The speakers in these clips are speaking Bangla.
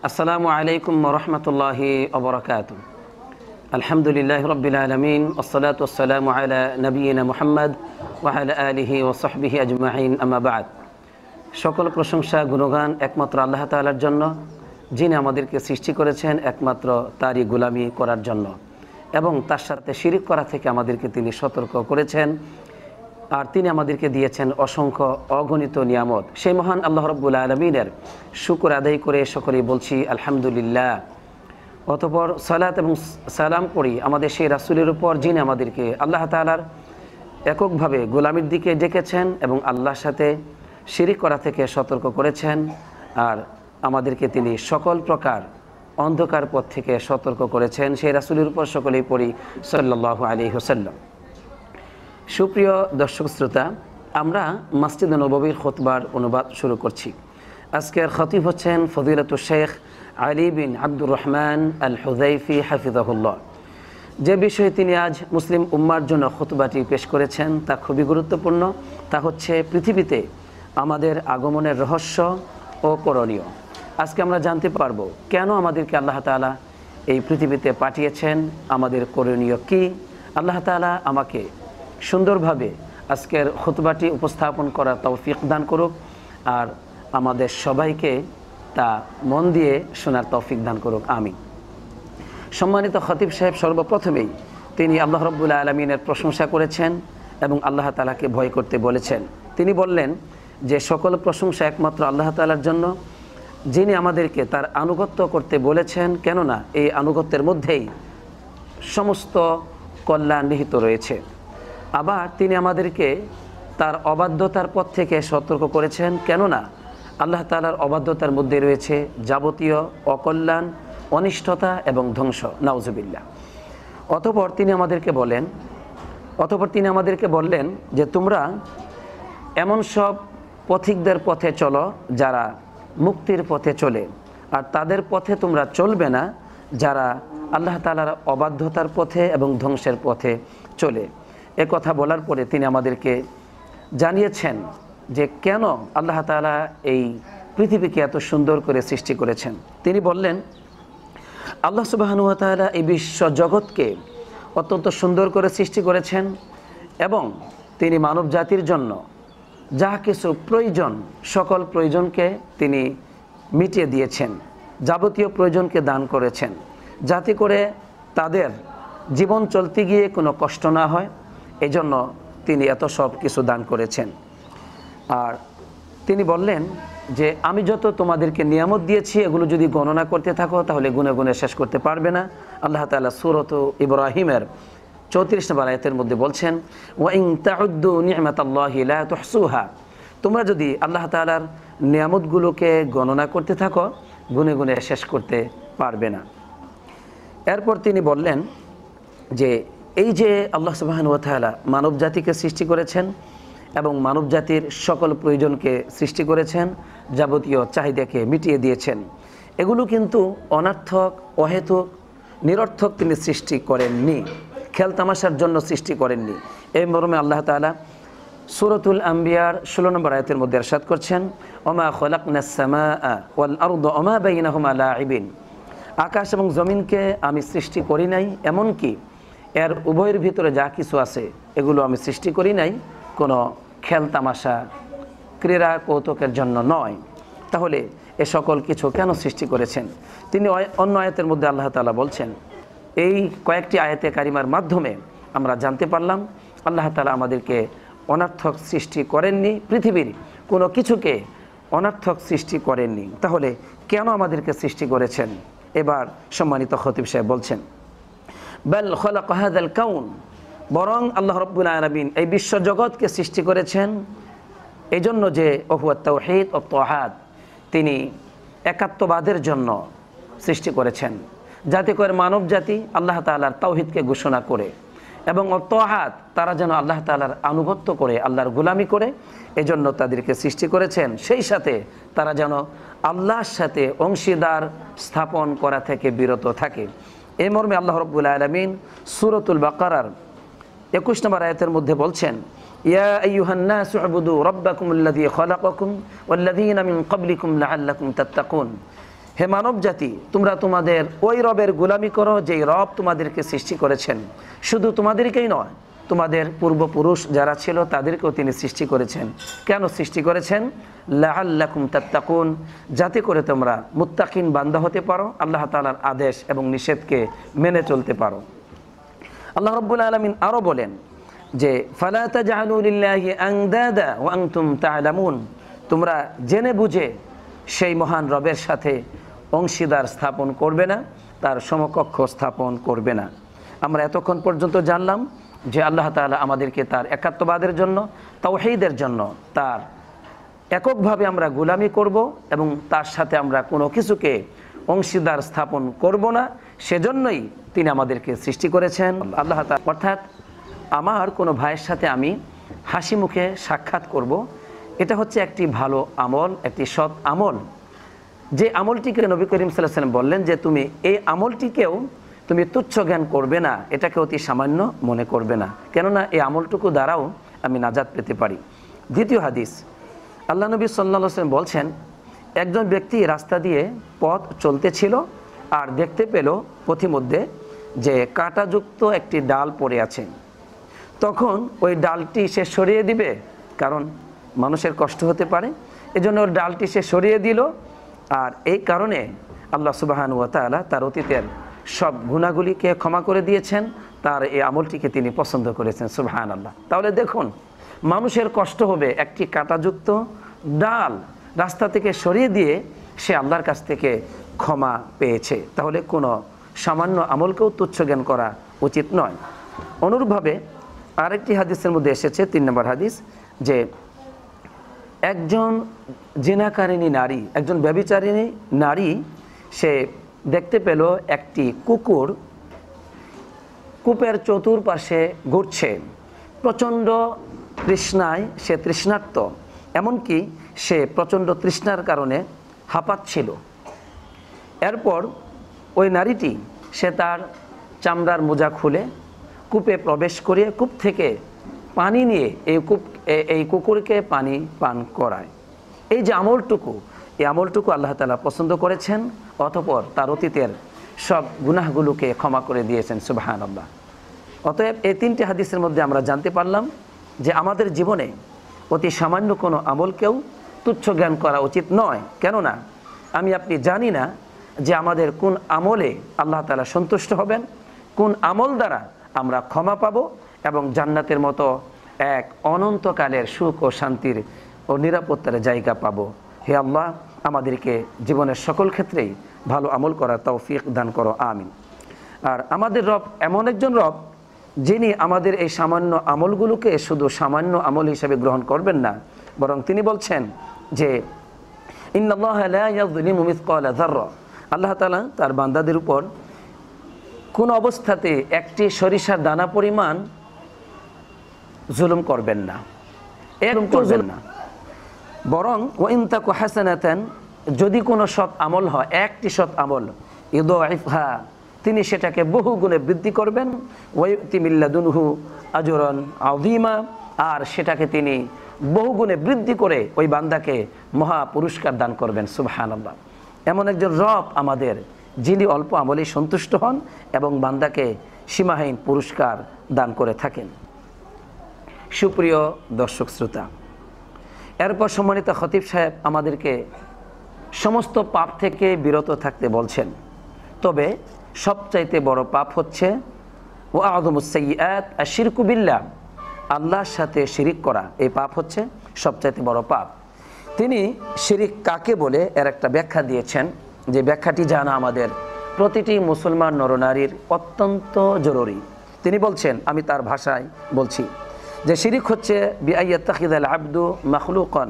আসসালামু আলাইকুম ওয়া রাহমাতুল্লাহি ওয়া বারাকাতুহু। আলহামদুলিল্লাহি রাব্বিল আলামিন ওয়াসসালাতু ওয়াসসালামু আলা নবিয়িনা মুহাম্মদ ওয়া আলা আলিহি ওয়া সাহবিহি আজমাইন, আম্মা বা'দ। সকল প্রশংসা গুণগান একমাত্র আল্লাহ তাআলার জন্য, যিনি আমাদেরকে সৃষ্টি করেছেন একমাত্র তারই গোলামি করার জন্য এবং তার সাথে শিরিক করা থেকে আমাদেরকে তিনি সতর্ক করেছেন। আর তিনি আমাদেরকে দিয়েছেন অসংখ্য অগণিত নিয়ামত। সেই মহান আল্লাহ রাব্বুল আলামিনের শুকর আদায় করে সকলেই বলছি আলহামদুলিল্লাহ। অতঃপর সালাত এবং সালাম করি আমাদের সেই রাসূলের উপর, যিনি আমাদেরকে আল্লাহ তাআলার এককভাবে গোলামির দিকে ডেকেছেন এবং আল্লাহর সাথে শিরিক করা থেকে সতর্ক করেছেন। আর আমাদেরকে তিনি সকল প্রকার অন্ধকার পথ থেকে সতর্ক করেছেন। সেই রাসূলের উপর সকলেই পড়ি সাল্লাল্লাহু আলাইহি ওয়াসাল্লাম। সুপ্রিয় দর্শক শ্রোতা, আমরা মসজিদে নববীর খুতবার অনুবাদ শুরু করছি। আজকের খতিব হচ্ছেন ফজিলাতুল শেখ আলী বিন আব্দুর রহমান আল হুযাইফি হাফিজাহুল্লাহ। যে বিষয়ে তিনি আজ মুসলিম উম্মার জন্য খুতবাটি পেশ করেছেন তা খুবই গুরুত্বপূর্ণ। তা হচ্ছে পৃথিবীতে আমাদের আগমনের রহস্য ও করণীয়। আজকে আমরা জানতে পারবো কেন আমাদেরকে আল্লাহ তাআলা এই পৃথিবীতে পাঠিয়েছেন, আমাদের করণীয় কি। আল্লাহ তাআলা আমাকে সুন্দরভাবে আজকের খুতবাটি উপস্থাপন করার তৌফিক দান করুক, আর আমাদের সবাইকে তা মন দিয়ে শোনার তৌফিক দান করুক, আমিন। সম্মানিত খতিব সাহেব সর্বপ্রথমেই তিনি আল্লাহ রাব্বুল আলামিনের প্রশংসা করেছেন এবং আল্লাহ তাআলাকে ভয় করতে বলেছেন। তিনি বললেন যে সকল প্রশংসা একমাত্র আল্লাহ তাআলার জন্য, যিনি আমাদেরকে তার আনুগত্য করতে বলেছেন, কেননা এই আনুগত্যের মধ্যেই সমস্ত কল্যাণ নিহিত রয়েছে। আবার তিনি আমাদেরকে তার অবাধ্যতার পথ থেকে সতর্ক করেছেন, কেননা আল্লাহ তাআলার অবাধ্যতার মধ্যে রয়েছে যাবতীয় অকল্যাণ, অনিষ্টতা এবং ধ্বংস, নাউজুবিল্লাহ। অতঃপর তিনি আমাদেরকে বললেন যে তোমরা এমন সব পথিকদের পথে চলো যারা মুক্তির পথে চলে, আর তাদের পথে তোমরা চলবে না যারা আল্লাহ তাআলার অবাধ্যতার পথে এবং ধ্বংসের পথে চলে। এ কথা বলার পরে তিনি আমাদেরকে জানিয়েছেন যে কেন আল্লাহ তাআলা এই পৃথিবীকে এত সুন্দর করে সৃষ্টি করেছেন। তিনি বললেন, আল্লাহ সুবহানাহু ওয়া তাআলা এই বিশ্ব জগৎকে অত্যন্ত সুন্দর করে সৃষ্টি করেছেন এবং তিনি মানব জাতির জন্য যা কিছু প্রয়োজন সকল প্রয়োজনকে তিনি মিটিয়ে দিয়েছেন, যাবতীয় প্রয়োজনকে দান করেছেন, যাতে করে তাদের জীবন চলতে গিয়ে কোনো কষ্ট না হয়। এই জন্য তিনি এত সব কিছু দান করেছেন। আর তিনি বললেন যে আমি যত তোমাদেরকে নিয়ামত দিয়েছি এগুলো যদি গণনা করতে থাকো তাহলে গুনে গুনে শেষ করতে পারবে না। আল্লাহ তাআলা সূরাত ইব্রাহিমের 34 নম্বর আয়াতের মধ্যে বলছেন, ওয়া ইন তাউদ্দু নি'মাতাল্লাহি লা তুহসুহা, তোমরা যদি আল্লাহ তাআলার নিয়ামতগুলোকে গণনা করতে থাকো গুনে গুনে শেষ করতে পারবে না। এরপর তিনি বললেন যে এই যে আল্লাহ সুবহানাহু ওয়া তাআলা মানব জাতিকে সৃষ্টি করেছেন এবং মানব জাতির সকল প্রয়োজনকে সৃষ্টি করেছেন, যাবতীয় চাহিদাকে মিটিয়ে দিয়েছেন, এগুলো কিন্তু অনর্থক, অহেতুক, নিরর্থক তিনি সৃষ্টি করেননি, খেলতামাশার জন্য সৃষ্টি করেননি। এই মর্মে আল্লাহ তাআলা সূরাতুল আম্বিয়ার 16 নম্বর আয়াতের মধ্যে ইরশাদ করছেন, ওমা খলাকনাস সামাআ ওয়াল আরদা ওমা বাইনাহুমা লাঈবিন, আকাশ এবং জমিনকে আমি সৃষ্টি করি নাই, এমনকি এর উভয়ের ভিতরে যা কিছু আছে এগুলো আমি সৃষ্টি করি নাই কোনো খেলতামাশা, ক্রীড়া কৌতুকের জন্য নয়। তাহলে এ সকল কিছু কেন সৃষ্টি করেছেন? তিনি অন্য আয়াতের মধ্যে আল্লাহ তাআলা বলছেন, এই কয়েকটি আয়াতে কারিমার মাধ্যমে আমরা জানতে পারলাম আল্লাহ তাআলা আমাদেরকে অনর্থক সৃষ্টি করেননি, পৃথিবীর কোনো কিছুকে অনর্থক সৃষ্টি করেননি। তাহলে কেন আমাদেরকে সৃষ্টি করেছেন? এবার সম্মানিত খতিব সাহেব বলছেন, বাল খালাকা হাযাল কাউন, বরং আল্লাহ রাব্বুল আলামিন এই বিশ্ব জগৎকে সৃষ্টি করেছেন এই জন্য যে ওহুয়াত তাওহীদ ও তাআত, তিনি একাত্মবাদের জন্য সৃষ্টি করেছেন, যাতে করে মানব জাতি আল্লাহ তাআলার তাওহীদকে ঘোষণা করে এবং তাআত, তারা যেন আল্লাহ তাআলার আনুগত্য করে, আল্লাহর গোলামি করে, এজন্য তাদেরকে সৃষ্টি করেছেন। সেই সাথে তারা যেন আল্লাহর সাথে অংশীদার স্থাপন করা থেকে বিরত থাকে। এই মর্মে আল্লাহ রাব্বুল আলামিন সূরাতুল বাকারার 21 নম্বর আয়াতের মধ্যে বলছেন, ইয়া আইয়ুহান নাসু উবুদু রাব্বাকুমুল্লাযী খালাকাকুম ওয়াল্লাযীনা মিন ক্বাবলিকুম লাআল্লাকুম তাত্তাকুন, হে মানব জাতি, তোমরা তোমাদের ওই রবের গোলামি করো যেই রব তোমাদেরকে সৃষ্টি করেছেন। শুধু তোমাদেরকেই নয়, তোমাদের পূর্বপুরুষ যারা ছিল তাদেরকেও তিনি সৃষ্টি করেছেন। কেন সৃষ্টি করেছেন? লাআল্লাকুম তাত্তাকুন, যাতে করে তোমরা মুত্তাকিন বান্দা হতে পারো, আল্লাহ তাআলার আদেশ এবং নিষেধকে মেনে চলতে পারো। আল্লাহ রাব্বুল আলামিন আরও বলেন যে ফালা তাজআলু লিল্লাহি আনদাদা ওয়া আনতুম তা'লামুন, তোমরা জেনে বুঝে সেই মহান রবের সাথে অংশীদার স্থাপন করবে না, তার সমকক্ষ স্থাপন করবে না। আমরা এতক্ষণ পর্যন্ত জানলাম যে আল্লাহ তাআলা আমাদেরকে তার একাত্মবাদের জন্য, তাওহীদের জন্য, তার এককভাবে আমরা গোলামি করব এবং তার সাথে আমরা কোনো কিছুকে অংশীদার স্থাপন করব না, সেজন্যই তিনি আমাদেরকে সৃষ্টি করেছেন। আল্লাহ তাআলা অর্থাৎ আমার কোনো ভাইয়ের সাথে আমি হাসি মুখে সাক্ষাৎ করব, এটা হচ্ছে একটি ভালো আমল, একটি সৎ আমল। যে আমলটিকে নবী করিম সাল্লাল্লাহু আলাইহি ওয়াসাল্লাম বললেন যে তুমি এই আমলটিকেও তুমি তুচ্ছ জ্ঞান করবে না, এটাকে অতি সামান্য মনে করবে না, কেননা এই আমলটুকু দ্বারাও আমি নাজাত পেতে পারি। দ্বিতীয় হাদিস, আল্লাহ নবী সাল্লাল্লাহু আলাইহি ওয়াসাল্লাম বলছেন, একজন ব্যক্তি রাস্তা দিয়ে পথ চলতেছিল আর দেখতে পেল পথিমধ্যে যে কাঁটাযুক্ত একটি ডাল পড়ে আছে। তখন ওই ডালটি সে সরিয়ে দিবে, কারণ মানুষের কষ্ট হতে পারে, এজন্য ওই ডালটি সে সরিয়ে দিল। আর এই কারণে আল্লাহ সুবহানাহু ওয়া তাআলা তার অতীতের সব গুনাহগুলিকে ক্ষমা করে দিয়েছেন, তার এই আমলটিকে তিনি পছন্দ করেছেন। সুবহানাল্লাহ। তাহলে দেখুন, মানুষের কষ্ট হবে, একটি কাঁটাযুক্ত ডাল রাস্তা থেকে সরিয়ে দিয়ে সে আল্লাহর কাছ থেকে ক্ষমা পেয়েছে। তাহলে কোনো সামান্য আমলকেও তুচ্ছ জ্ঞান করা উচিত নয়। অনুরূপভাবে আরেকটি হাদিসের মধ্যে এসেছে, 3 নম্বর হাদিস, যে একজন জিনাকারিণী নারী, একজন ব্যভিচারিণী নারী, সে দেখতে পেল একটি কুকুর কূপের চতুর্পাশে ঘুরছে। প্রচণ্ড তৃষ্ণায় সে তৃষ্ণার্ত, এমনকি সে প্রচণ্ড তৃষ্ণার কারণে হাঁপাচ্ছিল। এরপর ওই নারীটি সে তার চামড়ার মোজা খুলে কূপে প্রবেশ করিয়ে কূপ থেকে পানি নিয়ে এই কুকুরকে পানি পান করায়। এই যে আমলটুকু, এই আমলটুকু আল্লাহ তাআলা পছন্দ করেছেন, অতঃপর তার অতীতের সব গুনাহগুলোকে ক্ষমা করে দিয়েছেন। সুবহানাল্লাহ। অতএব এই 3টি হাদিসের মধ্যে আমরা জানতে পারলাম যে আমাদের জীবনে অতি সামান্য কোনো আমলকেও তুচ্ছ জ্ঞান করা উচিত নয়। কেননা আমি আপনি জানি না যে আমাদের কোন আমলে আল্লাহ তাআলা সন্তুষ্ট হবেন, কোন আমল দ্বারা আমরা ক্ষমা পাব এবং জান্নাতের মতো এক অনন্তকালের সুখ ও শান্তির ও নিরাপত্তার জায়গা পাব। হে আল্লাহ, আমাদেরকে জীবনের সকল ক্ষেত্রেই ভালো আমল করার তৌফিক দান করো, আমিন। আর আমাদের রব এমন একজন রব যিনি আমাদের এই সামান্য আমলগুলোকে শুধু সামান্য আমল হিসেবে গ্রহণ করবেন না, বরং তিনি বলছেন যে ইন্নাল্লাহা লা ইয়াযলিমু মিসকালা যাররা, আল্লাহ তাআলা তার বান্দাদের উপর কোন অবস্থাতে একটি সরিষার দানা পরিমাণ জুলুম করবেন না, এরকম করবেন না। বরং ওয়া ইন তাকু হাসানাতান, যদি কোনো সৎ আমল হয়, একটি সৎ আমল, ইউদাইফহা, তিনি সেটাকে বহু গুণে বৃদ্ধি করবেন, ওয়া ইউতি মিন লাদুনহু আজরান আযীমা, আর সেটাকে তিনি বহু গুণে বৃদ্ধি করে ওই বান্দাকে মহা পুরস্কার দান করবেন। সুবহানাল্লাহ। এমন একজন রব আমাদের, যিনি অল্প আমলেই সন্তুষ্ট হন এবং বান্দাকে সীমাহীন পুরস্কার দান করে থাকেন। সুপ্রিয় দর্শক শ্রোতা, এরপর সম্মানিত খতিব সাহেব আমাদেরকে সমস্ত পাপ থেকে বিরত থাকতে বলছেন। তবে সবচাইতে বড় পাপ হচ্ছে ওয়া আযমুস সাইয়্যাত আশ-শিরকু বিল্লাহ, আল্লাহর সাথে শিরিক করা। এই পাপ হচ্ছে সবচাইতে বড় পাপ। তিনি শিরিক কাকে বলে এর একটা ব্যাখ্যা দিয়েছেন, যে ব্যাখ্যাটি জানা আমাদের প্রতিটি মুসলমান নরনারীর অত্যন্ত জরুরি। তিনি বলছেন, আমি তার ভাষায় বলছি, যে শিরিক হচ্ছে বিআইয়াত্তাখিযাল আবদু মাখলুকান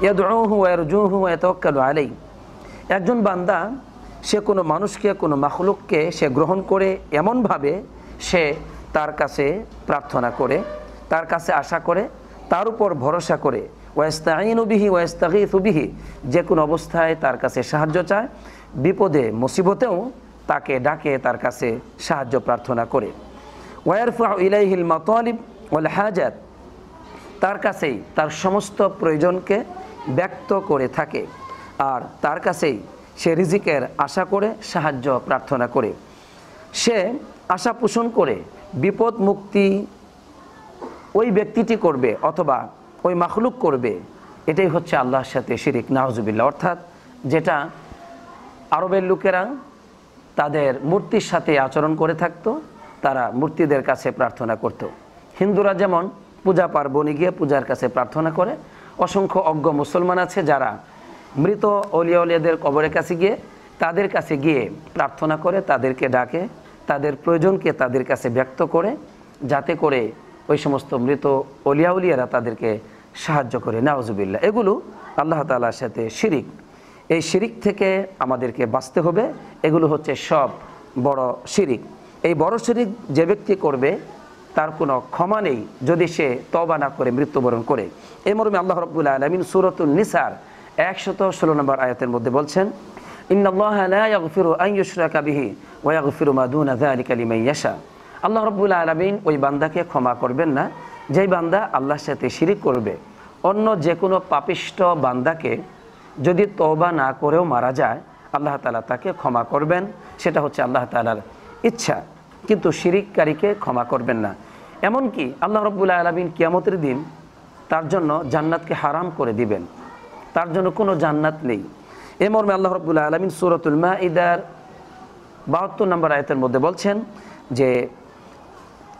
ইয়াদউহু ওয়া ইয়ারজুহু ওয়া ইয়াতাওয়াক্কালু আলাইহি, একজন বান্দা সে কোনো মানুষকে, কোনো মাখলুককে সে গ্রহণ করে এমনভাবে সে তার কাছে প্রার্থনা করে, তার কাছে আশা করে, তার উপর ভরসা করে, ওয়াস্তাঈনু বিহি ওয়াস্তাগীথু বিহি, যে কোনো অবস্থায় তার কাছে সাহায্য চায়, বিপদে মুসিবতেও তাকে ডাকে, তার কাছে সাহায্য প্রার্থনা করে। ওয়ারফাউ ইলাইহিল মাতালিব ওয়াল হাজাত, তার কাছেই তার সমস্ত প্রয়োজনকে ব্যক্ত করে থাকে, আর তার কাছেই সে রিজিকের আশা করে, সাহায্য প্রার্থনা করে, সে আশা পোষণ করে বিপদ মুক্তি ওই ব্যক্তিটি করবে অথবা ওই মাখলুক করবে, এটাই হচ্ছে আল্লাহর সাথে শিরিক, নাউজুবিল্লাহ। অর্থাৎ যেটা আরবের লোকেরা তাদের মূর্তির সাথে আচরণ করে থাকতো, তারা মূর্তিদের কাছে প্রার্থনা করত। হিন্দুরা যেমন পূজা পার্বণে গিয়ে পূজার কাছে প্রার্থনা করে, অসংখ্য অজ্ঞ মুসলমান আছে যারা মৃত অলিয়া উলিয়াদের কবরের কাছে গিয়ে তাদের কাছে গিয়ে প্রার্থনা করে, তাদেরকে ডাকে, তাদের প্রয়োজনকে তাদের কাছে ব্যক্ত করে, যাতে করে ওই সমস্ত মৃত অলিয়া উলিয়ারা তাদেরকে সাহায্য করে, নাউজুবিল্লাহ। এগুলো আল্লাহ তাআলার সাথে শিরিক। এই শিরিক থেকে আমাদেরকে বাঁচতে হবে। এগুলো হচ্ছে সব বড় শিরিক। এই বড় শিরিক যে ব্যক্তি করবে তার কোনো ক্ষমা নেই যদি সে তওবা না করে মৃত্যুবরণ করে। এই মর্মে আল্লাহ রাব্বুল আলামিন সূরাতুন নিসার 116 নম্বর আয়াতের মধ্যে বলছেন, ইন্নাল্লাহা লা ইয়াগফিরু আন ইউশরাকা বিহি ওয়া ইয়াগফিরু মা দুনা যালিকা লিমান ইয়াশা। আল্লাহ রাব্বুল আলামিন ওই বান্দাকে ক্ষমা করবেন না যেই বান্দা আল্লাহর সাথে শিরিক করবে। অন্য যে কোনো পাপিষ্ঠ বান্দাকে যদি তওবা না করেও মারা যায়, আল্লাহ তাআলা তাকে ক্ষমা করবেন, সেটা হচ্ছে আল্লাহ তাআলার ইচ্ছা, কিন্তু শিরিককারীকে ক্ষমা করবেন না। এমনকি আল্লাহ রাব্বুল আলামিন কিয়ামতের দিন তার জন্য জান্নাতকে হারাম করে দিবেন, তার জন্য কোনো জান্নাত নেই। এ মর্মে আল্লাহ রাব্বুল আলামিন সূরাতুল মাঈদার 72 নম্বর আয়াতের মধ্যে বলছেন যে,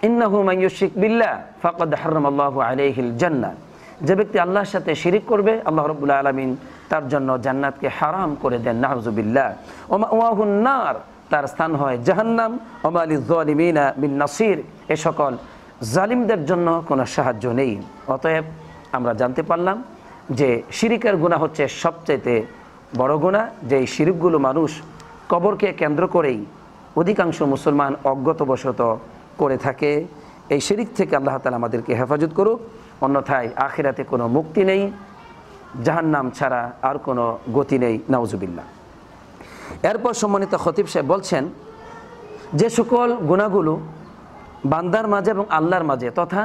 ইন্নাহু মান ইউশরিক বিল্লাহ ফাকাদ হারামাল্লাহু আলাইহিল জান্নাহ। যে ব্যক্তি আল্লাহর সাথে শিরিক করবে, আল্লাহ রাব্বুল আলামিন তার জন্য জান্নাতকে হারাম করে দেন, নাউজুবিল্লাহ। ওয়া মাওয়াহুন নার, তার স্থান হয় জাহান্নাম। ওয়া মা লিয-যালিমিনা মিন নাসির, এ সকল জালিমদের জন্য কোনো সাহায্য নেই। অতএব আমরা জানতে পারলাম যে শিরিকের গুনাহ হচ্ছে সবচাইতে বড় গুনাহ। যেই শিরিকগুলো মানুষ কবরকে কেন্দ্র করেই অধিকাংশ মুসলমান অজ্ঞতাবশত করে থাকে। এই শিরিক থেকে আল্লাহ তাআলা আমাদেরকে হেফাজত করুক, অন্যথায় আখিরাতে কোনো মুক্তি নেই, জাহান্নাম ছাড়া আর কোনো গতি নেই, নাউজুবিল্লাহ। এরপর সম্মানিত খতিব সাহেব বলছেন, যে সকল গুনাহগুলো বান্দার মাঝে এবং আল্লাহর মাঝে তথা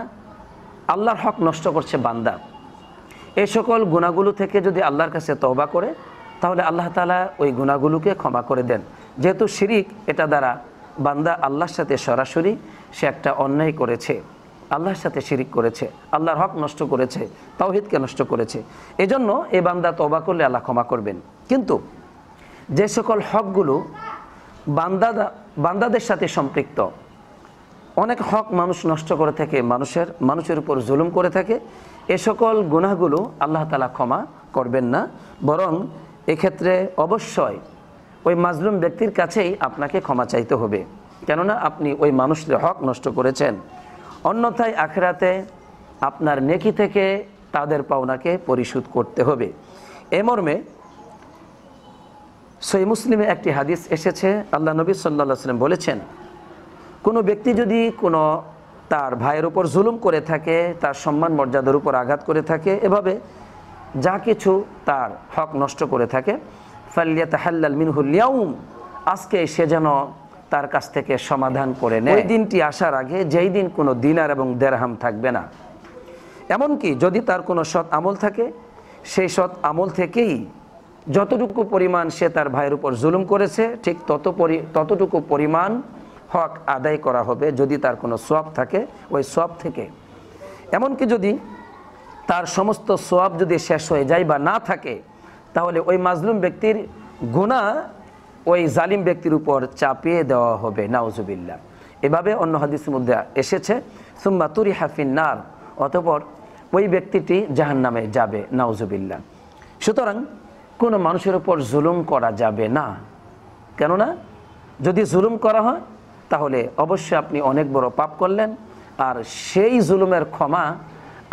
আল্লাহর হক নষ্ট করছে বান্দা, এই সকল গুনাহগুলো থেকে যদি আল্লাহর কাছে তওবা করে, তাহলে আল্লাহ তাআলা ওই গুনাহগুলোকে ক্ষমা করে দেন। যেহেতু শিরিক, এটা দ্বারা বান্দা আল্লাহর সাথে সরাসরি সে একটা অন্যায় করেছে, আল্লাহর সাথে শিরিক করেছে, আল্লাহর হক নষ্ট করেছে, তাওহীদকে নষ্ট করেছে। এজন্য এই বান্দা তওবা করলে আল্লাহ ক্ষমা করবেন। কিন্তু যে সকল হকগুলো বান্দাদের সাথে সম্পৃক্ত, অনেক হক মানুষ নষ্ট করে থাকে, মানুষের উপর জুলুম করে থাকে, এ সকল গুনাহগুলো আল্লাহ তাআলা ক্ষমা করবেন না, বরং এক্ষেত্রে অবশ্যই ওই মাজলুম ব্যক্তির কাছেই আপনাকে ক্ষমা চাইতে হবে, কেননা আপনি ওই মানুষের হক নষ্ট করেছেন। অন্যথায় আখিরাতে আপনার নেকি থেকে তাদের পাওনাকে পরিশোধ করতে হবে। এ মর্মে সহিহ মুসলিমে একটি হাদিস এসেছে, আল্লাহ নবী সাল্লাল্লাহু আলাইহি ওয়াসাল্লাম বলেছেন, কোনো ব্যক্তি যদি কোনো তার ভাইয়ের উপর জুলুম করে থাকে, তার সম্মান মর্যাদার উপর আঘাত করে থাকে, এভাবে যা কিছু তার হক নষ্ট করে থাকে, ফালইয়াতাহাল্লাল মিনহুল ইয়াউম, আজকে সে যেন তার কাছ থেকে সমাধান করে নেয়। ওই দিনটি আসার আগে, যেই দিন কোনো দিনার এবং দেরহাম থাকবে না। এমনকি যদি তার কোনো সৎ আমল থাকে, সেই সৎ আমল থেকেই যতটুকু পরিমাণ সে তার ভাইয়ের উপর জুলুম করেছে, ঠিক ততটুকু পরিমাণ হক আদায় করা হবে। যদি তার কোনো সওয়াব থাকে, ওই সওয়াব থেকে, এমনকি যদি তার সমস্ত সওয়াব যদি শেষ হয়ে যায় বা না থাকে, তাহলে ওই মাজলুম ব্যক্তির গুনাহ ওই জালিম ব্যক্তির উপর চাপিয়ে দেওয়া হবে, নাউজুবিল্লাহ। এভাবে অন্য হাদিসের মধ্যে এসেছে, সুম্মা তুরিহা ফিন্নার, অতঃপর ওই ব্যক্তিটি জাহান্নামে যাবে, নাউজুবিল্লাহ। সুতরাং কোনো মানুষের উপর জুলুম করা যাবে না, কেননা যদি জুলুম করা হয় তাহলে অবশ্যই আপনি অনেক বড় পাপ করলেন, আর সেই জুলুমের ক্ষমা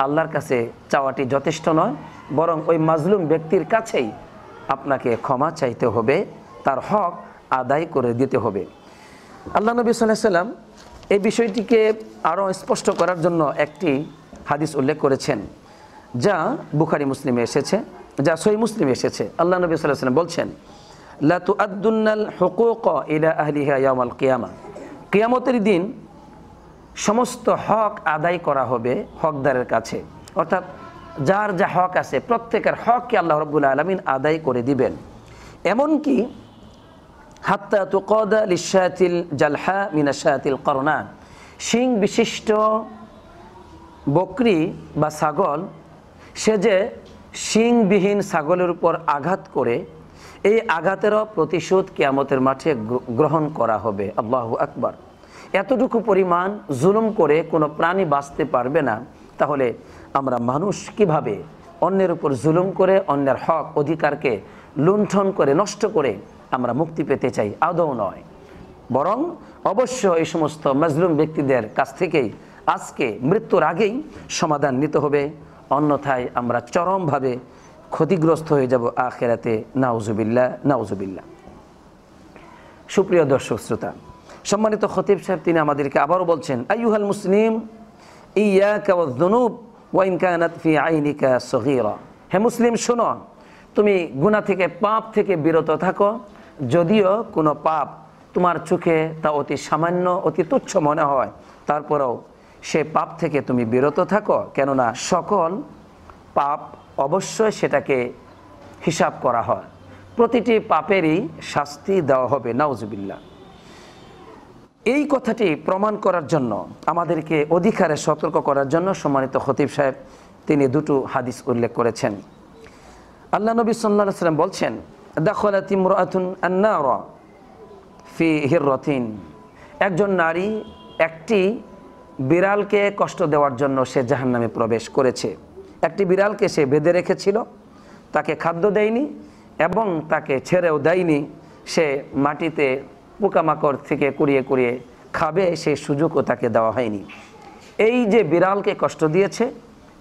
আল্লাহর কাছে চাওয়াটি যথেষ্ট নয়, বরং ওই মাজলুম ব্যক্তির কাছেই আপনাকে ক্ষমা চাইতে হবে, তার হক আদায় করে দিতে হবে। আল্লাহ নবী সাল্লাল্লাহু আলাইহি ওয়াসাল্লাম এই বিষয়টিকে আরও স্পষ্ট করার জন্য একটি হাদিস উল্লেখ করেছেন, যা বুখারী মুসলিমে এসেছে, যা সহিহ মুসলিমে এসেছে। আল্লাহ নবী সাল্লাল্লাহু আলাইহি ওয়াসাল্লাম বলছেন, লা তুআদ্দুন্নাল হুকুক ইলা আহলিহা ইয়াউমাল কিয়ামা, কিয়ামতের দিন সমস্ত হক আদায় করা হবে হকদারের কাছে, অর্থাৎ যার যা হক আছে প্রত্যেকের হককে আল্লাহ রাব্বুল আলামিন আদায় করে দিবেন। এমনকি হাত্তা তুকাদা লিশাতিল জালহা মিনাশাতিল করনা, শিং বিশিষ্ট বকরি বা ছাগল, সে যে শিংবিহীন ছাগলের উপর আঘাত করে, এই আঘাতেরও প্রতিশোধ কিয়ামতের মাঠে গ্রহণ করা হবে। আল্লাহু আকবার। এতটুকু পরিমাণ জুলুম করে কোনো প্রাণী বাঁচতে পারবে না, তাহলে আমরা মানুষ কিভাবে অন্যের উপর জুলুম করে অন্যের হক অধিকারকে লুণ্ঠন করে নষ্ট করে আমরা মুক্তি পেতে চাই? আদৌ নয়, বরং অবশ্য এই সমস্ত মাজলুম ব্যক্তিদের কাছ থেকেই আজকে মৃত্যুর আগেই সমাধান নিতে হবে, অন্যথায় আমরা চরমভাবে ক্ষতিগ্রস্ত হয়ে যাব আখিরাতে। নাউজুবিল্লাহ, নাউজুবিল্লাহ। সুপ্রিয় দর্শক শ্রোতা, সম্মানিত খতিব সাহেব তিনি আমাদেরকে আবারও বলছেন, আইয়ুহাল মুসলিম ইয়াকা ওয়াজ-যুনুব ওয়া ইন কানাত ফি আইনিকা সগীরা। হে মুসলিম, শোনো, তুমি গুনাহ থেকে, পাপ থেকে বিরত থাকো, যদিও কোনো পাপ তোমার চোখে তা অতি সামান্য, অতি তুচ্ছ মনে হয়, তারপরেও সে পাপ থেকে তুমি বিরত থাকো, কেননা সকল পাপ অবশ্যই সেটাকে হিসাব করা হয়, প্রতিটি পাপেরই শাস্তি দেওয়া হবে। নাউজুবিল্লাহ। এই কথাটি প্রমাণ করার জন্য, আমাদেরকে অধিকারে সতর্ক করার জন্য সম্মানিত খতিব সাহেব তিনি দুটো হাদিস উল্লেখ করেছেন। আল্লাহ নবী সাল্লাল্লাহু আলাইহি ওয়াসাল্লাম বলছেন, দাখালাত ইমরাআতুন আন-নারা ফি হিররাতিন। একজন নারী একটি বিড়ালকে কষ্ট দেওয়ার জন্য সে জাহান্নামে প্রবেশ করেছে। একটি বিড়ালকে সে বেঁধে রেখেছিল, তাকে খাদ্য দেয়নি এবং তাকে ছেড়েও দেয়নি, সে মাটিতে পোকামাকড় থেকে কুড়িয়ে কুড়িয়ে খাবে সেই সুযোগও তাকে দেওয়া হয়নি। এই যে বিড়ালকে কষ্ট দিয়েছে,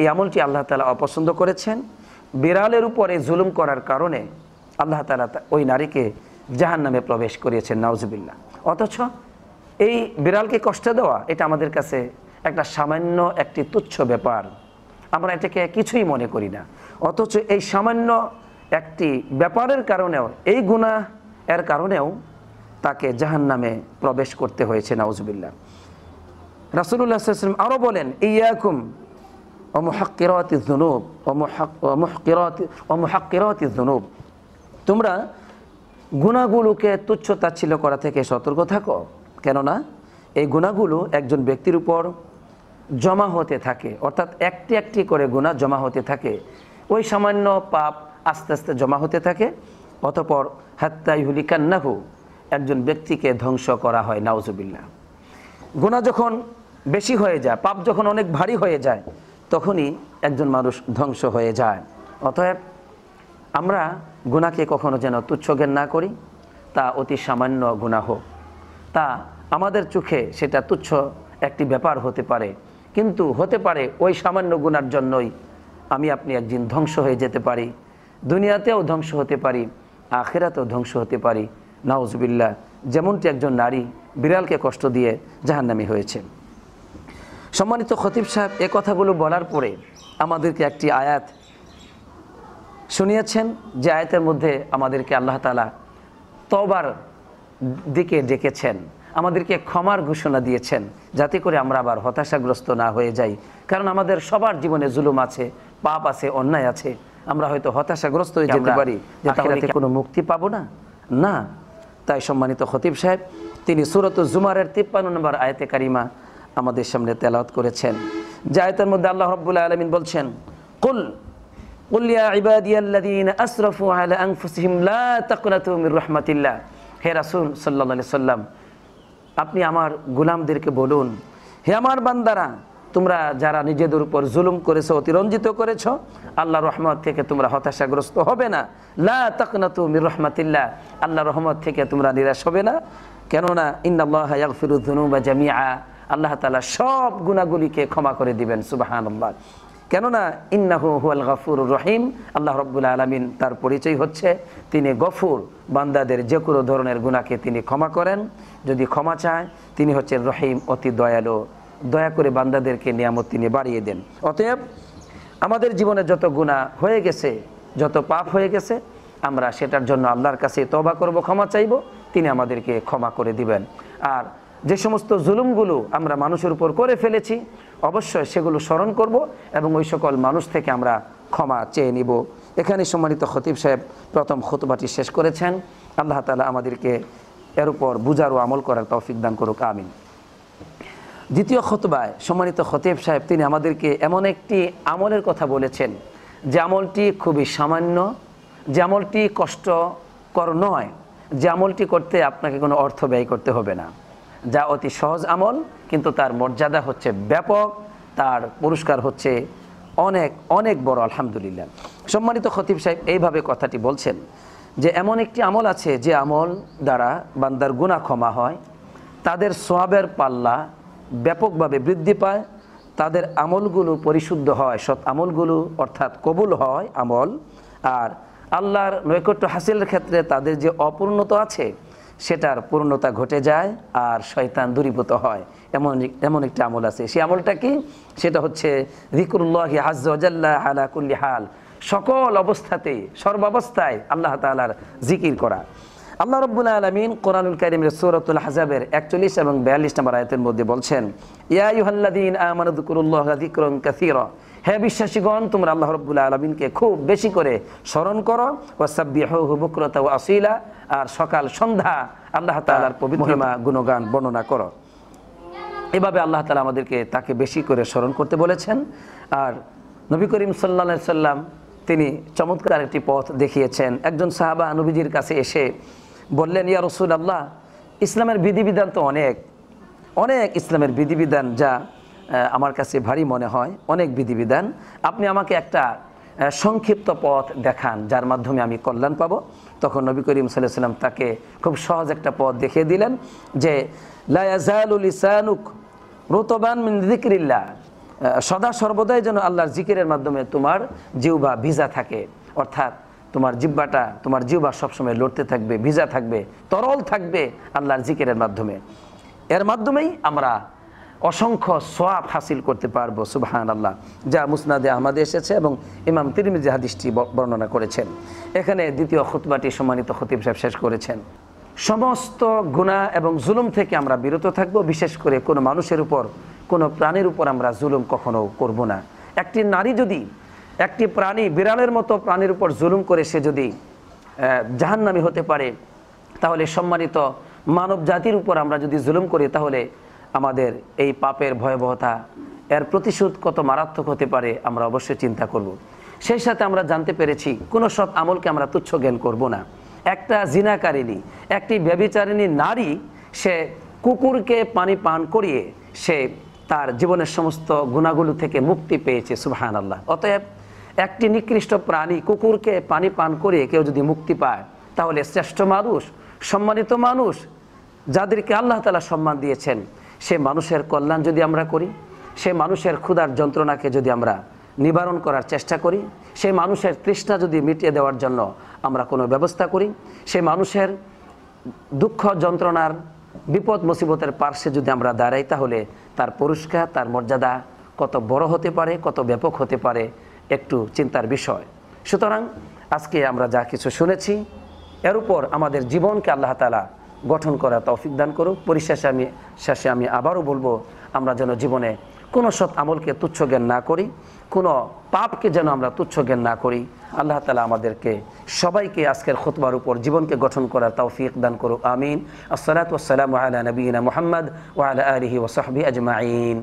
এই আমলটি আল্লাহ তাআলা অপছন্দ করেছেন। বিড়ালের উপরে জুলুম করার কারণে আল্লাহ তাআলা ওই নারীকে জাহান্নামে প্রবেশ করিয়েছেন। নাউজুবিল্লাহ। অথচ এই বিড়ালকে কষ্ট দেওয়া এটা আমাদের কাছে একটা সামান্য একটি তুচ্ছ ব্যাপার, আমরা এটাকে কিছুই মনে করি না। অথচ এই সামান্য একটি ব্যাপারের কারণেও, এই গুনাহ এর কারণেও তাকে জাহান্নামে প্রবেশ করতে হয়েছে। নাউজুবিল্লাহ। রাসূলুল্লাহ সাল্লাল্লাহু আলাইহি ওয়াসাল্লাম আরও বলেন, ইয়াকুম ওয়া মুহাক্কিরাতিজ যুনুব ওয়া মুহাক্কিরাতিজ যুনুব। তোমরা গুনাহগুলোকে তুচ্ছ তাচ্ছিল্য করা থেকে সতর্ক থাকো, কেননা এই গুনাহগুলো একজন ব্যক্তির উপর জমা হতে থাকে, অর্থাৎ একটি একটি করে গুনাহ জমা হতে থাকে। ওই সামান্য পাপ আস্তে আস্তে জমা হতে থাকে, অতঃপর হাত্তা ইউহলিকান্নাহু, একজন ব্যক্তিকে ধ্বংস করা হয়। নাউজুবিল্লাহ। গুনাহ যখন বেশি হয়ে যায়, পাপ যখন অনেক ভারী হয়ে যায়, তখনই একজন মানুষ ধ্বংস হয়ে যায়। অতএব আমরা গুনাহকে কখনো যেন তুচ্ছ জ্ঞান না করি, তা অতি সামান্য গুনাহ হোক, তা আমাদের চোখে সেটা তুচ্ছ একটি ব্যাপার হতে পারে, কিন্তু হতে পারে ওই সামান্য গুনার জন্যই আমি আপনি একদিন ধ্বংস হয়ে যেতে পারি, দুনিয়াতেও ধ্বংস হতে পারি, আখিরাতেও ধ্বংস হতে পারি। নাউজুবিল্লাহ। যেমনটি একজন নারী বিড়ালকে কষ্ট দিয়ে জাহান্নামী হয়েছে। সম্মানিত খতিব সাহেব এ কথাগুলো বলার পরে আমাদেরকে একটি আয়াত শুনিয়েছেন, যে আয়াতের মধ্যে আমাদেরকে আল্লাহ তাআলা তওবার দিকে ডেকেছেন, আমাদেরকে ক্ষমার ঘোষণা দিয়েছেন, যাতে করে আমরা আবার হতাশাগ্রস্ত না হয়ে যাই। কারণ আমাদের সবার জীবনে জুলুম আছে, পাপ আছে, অন্যায় আছে। আমরা হয়তো হতাশাগ্রস্ত হয়ে যেতে পারি যে আখিরাতে কোনো মুক্তি পাবো না। না, তাই সম্মানিত খতিব সাহেব তিনি সূরাতুজ জুমারের 53 নম্বর আয়াতে কারিমা আমাদের সামনে তেলাওয়াত করেছেন, যে আয়াতের মধ্যে আল্লাহ রাব্বুল আলামিন বলছেন, কুল ইয়া ইবাদিয়াল্লাযীনা আসরাফু আলা আনফুসিহিম লা তাকনাতু মির রাহমাতিল্লাহ। হে রাসূল সাল্লাল্লাহু আলাইহি সাল্লাম, আপনি আমার গোলামদেরকে বলুন, হে আমার বান্দারা, তোমরা যারা নিজেদের উপর জুলুম করেছো, অতিরঞ্জিত করেছো, আল্লাহর রহমত থেকে তোমরা হতাশাগ্রস্ত হবে না। লা তাকনাতু মির রাহমাতিল্লাহ, আল্লাহর রহমত থেকে তোমরা নিরাশ হবে না, কেননা ইন্নাল্লাহা ইয়াগফিরুয যুনুবা জামিআ, আল্লাহ তাআলা সব গুনাহগুলিকে ক্ষমা করে দিবেন। সুবহানাল্লাহ। কেননা ইন্নাহু হুয়াল গফুরুর রহিম, আল্লাহ রাব্বুল আলামিন তার পরিচয় হচ্ছে তিনি গফুর, বান্দাদের যে কোনো ধরনের গুনাহকে তিনি ক্ষমা করেন, যদি ক্ষমা চায় তিনি হচ্ছেন রহিম, অতি দয়ালু, দয়া করে বান্দাদেরকে নিয়ামত তিনি বাড়িয়ে দেন। অতএব আমাদের জীবনে যত গুনাহ হয়ে গেছে, যত পাপ হয়ে গেছে, আমরা সেটার জন্য আল্লাহর কাছে তওবা করব, ক্ষমা চাইব, তিনি আমাদেরকে ক্ষমা করে দিবেন। আর যে সমস্ত জুলুমগুলো আমরা মানুষের উপর করে ফেলেছি, অবশ্যই সেগুলো স্মরণ করব এবং ওই সকল মানুষ থেকে আমরা ক্ষমা চেয়ে নিব। এখানে সম্মানিত খতিব সাহেব প্রথম খুতবাটি শেষ করেছেন। আল্লাহ তাআলা আমাদেরকে এর উপর বুঝার ও আমল করার তৌফিক দান করুক, আমিন। দ্বিতীয় খুতবায় সম্মানিত খতিব সাহেব তিনি আমাদেরকে এমন একটি আমলের কথা বলেছেন যে আমলটি খুবই সামান্য, যে আমলটি কষ্টকর নয়, যে আমলটি করতে আপনাকে কোনো অর্থ ব্যয় করতে হবে না, যা অতি সহজ আমল, কিন্তু তার মর্যাদা হচ্ছে ব্যাপক, তার পুরস্কার হচ্ছে অনেক অনেক বড়, আলহামদুলিল্লাহ। সম্মানিত খতিব সাহেব এইভাবে কথাটি বলছেন যে এমন একটি আমল আছে যে আমল দ্বারা বান্দার গুনাহ ক্ষমা হয়, তাদের সওয়াবের পাল্লা ব্যাপকভাবে বৃদ্ধি পায়, তাদের আমলগুলো পরিশুদ্ধ হয়, সৎ আমলগুলো অর্থাৎ কবুল হয় আমল, আর আল্লাহর নৈকট্য হাসিলের ক্ষেত্রে তাদের যে অপূর্ণতা আছে সেটার পূর্ণতা ঘটে যায়, আর শয়তান দূরীভূত হয়। এমন একটি আমল আছে। সেই আমলটা কি? সেটা হচ্ছে যিকরুল্লাহি আযজা ওয়া জাল্লা আলা কুল্লি হাল, সকল অবস্থাতেই সর্বাবস্থায় আল্লাহ তাআলার জিকির করা। আল্লাহ রাব্বুল আলামিন কোরআনুল কারীমের সূরাতুল আহজাবের 41 এবং 42 নম্বর আয়াতের মধ্যে বলছেন, ইয়া আইয়ুহাল্লাযীনা আমানু যিকুরুল্লাহা যিকরান কাসীরা, হে বিশ্বাসীগণ তোমরা আল্লাহ রাব্বুল আলামিনকে খুব বেশি করে স্মরণ করো, ওয়াসাব্বিহুহু বুকরাতা ওয়া আসীলা, আর সকাল সন্ধ্যা আল্লাহ তাআলার পবিত্র মহিমা গুণগান বর্ণনা করো। এভাবে আল্লাহ তাআলা আমাদেরকে তাকে বেশি করে স্মরণ করতে বলেছেন। আর নবী করিম সাল্লাল্লাহু আলাইহি সাল্লাম তিনি চমৎকার একটি পথ দেখিয়েছেন। একজন সাহাবা নবীজির কাছে এসে বললেন, ইয়া রাসূলুল্লাহ, ইসলামের বিধিবিধান তো অনেক অনেক, ইসলামের বিধিবিধান যা আমার কাছে ভারী মনে হয়, অনেক বিধিবিধান, আপনি আমাকে একটা সংক্ষিপ্ত পথ দেখান যার মাধ্যমে আমি কল্যাণ পাবো। তখন নবী করিম সাল্লাল্লাহু আলাইহি সাল্লাম তাকে খুব সহজ একটা পথ দেখিয়ে দিলেন যে লা ইয়াজালু লিসানুক রুতবান মিন যিকরিল্লাহ, সদা সর্বদাই যেন আল্লাহর জিকিরের মাধ্যমে তোমার জিহ্বা ভিজা থাকে, অর্থাৎ তোমার জিহ্বা সবসময় লড়তে থাকবে, ভিজা থাকবে, তরল থাকবে আল্লাহর জিকিরের মাধ্যমে। এর মাধ্যমেই আমরা অসংখ্য সওয়াব হাসিল করতে পারবো, সুবহানাল্লাহ, যা মুসনাদে আহমদে এসেছে এবং ইমাম তিরমিজি হাদিসটি বর্ণনা করেছেন। এখানে দ্বিতীয় খুতবাটি সম্মানিত খতিব সাহেব শেষ করেছেন। সমস্ত গুনাহ এবং জুলুম থেকে আমরা বিরত থাকব, বিশেষ করে কোনো মানুষের উপর, কোনো প্রাণীর উপর আমরা জুলুম কখনো করব না। একটি নারী যদি একটি প্রাণী, বিড়ালের মতো প্রাণীর উপর জুলুম করে সে যদি জাহান্নামী হতে পারে, তাহলে সম্মানিত মানব জাতির উপর আমরা যদি জুলুম করি তাহলে আমাদের এই পাপের ভয়াবহতা, এর প্রতিশোধ কত মারাত্মক হতে পারে আমরা অবশ্যই চিন্তা করব। সেই সাথে আমরা জানতে পেরেছি কোনো সৎ আমলকে আমরা তুচ্ছ জ্ঞান করব না। একটা জিনাকারিনী, একটি ব্যভিচারিণী নারী, সে কুকুরকে পানি পান করিয়ে সে তার জীবনের সমস্ত গুনাহগুলো থেকে মুক্তি পেয়েছে, সুবহানাল্লাহ। অতএব একটি নিকৃষ্ট প্রাণী কুকুরকে পানি পান করিয়ে কেউ যদি মুক্তি পায়, তাহলে শ্রেষ্ঠ মানুষ, সম্মানিত মানুষ, যাদেরকে আল্লাহ তাআলা সম্মান দিয়েছেন, সে মানুষের কল্যাণ যদি আমরা করি, সে মানুষের ক্ষুধার যন্ত্রণাকে যদি আমরা নিবারণ করার চেষ্টা করি, সেই মানুষের তৃষ্ণা যদি মিটিয়ে দেওয়ার জন্য আমরা কোনো ব্যবস্থা করি, সে মানুষের দুঃখ যন্ত্রণার বিপদ মুসিবতের পার্শ্বে যদি আমরা দাঁড়াই, তাহলে তার পুরস্কার, তার মর্যাদা কত বড় হতে পারে, কত ব্যাপক হতে পারে, একটু চিন্তার বিষয়। সুতরাং আজকে আমরা যা কিছু শুনেছি এর উপর আমাদের জীবনকে আল্লাহ তাআলা গঠন করার তৌফিক দান করুক। শেষে আমি আবারও বলবো, আমরা যেন জীবনে কোনো সৎ আমলকে তুচ্ছ জ্ঞান না করি, কোনো পাপকে যেন আমরা তুচ্ছ জ্ঞান না করি। আল্লাহ তাআলা আমাদেরকে সবাইকে আজকের খুতবার উপর জীবনকে গঠন করার তৌফিক দান করুক, আমিন। আসসালাতু ওয়াসসালামু আলা নবিয়িনা মুহাম্মদ ওয়া আলা আলিহি ওয়া সাহবিহি আজমাইন।